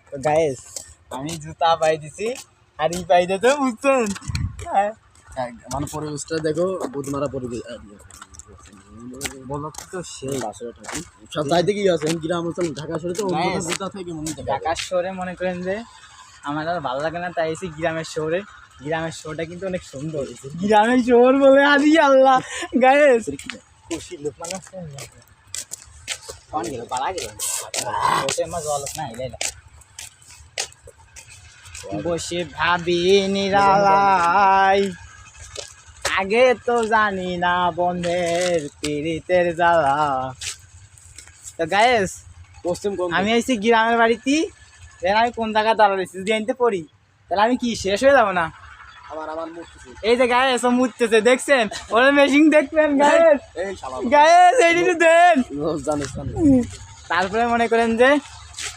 তো গাইস আমি জুতা পাই দিছি আর ই পাই দিতে বুঝছেন মানে পরিবেশটা দেখো বুধমারা পরিবেশ বলো তো সেই সব চাইতে কি আছে গ্রাম অঞ্চল ঢাকা শহরে তো জুতা থেকে মনে হয় ঢাকার শহরে মনে করেন যে আমার আর ভালো লাগে না তাই এসে গ্রামের শহরে গ্রামের শহরটা কিন্তু অনেক সুন্দর গ্রামের শহর বলে আরে আল্লাহ গাইস খুশি লোক মানুষ কোন গেল পালা গেল বসে মা জল না এলাইলা বসে ভাবি নিরালাই আগে তো জানি না বন্ধের পীড়িতের জ্বালা তো গাইস আমি আইছি গ্রামের বাড়িতে আমি কোন জায়গায় দাঁড়াইছি যদি আনতে পড়ি তাহলে আমি কি শেষ হয়ে যাবো না এই যে গায়েস ও মুততেছে দেখছেন ওরা মেশিন দেখবেন গায়েস গায়েস এইটি দেন তারপরে মনে করেন যে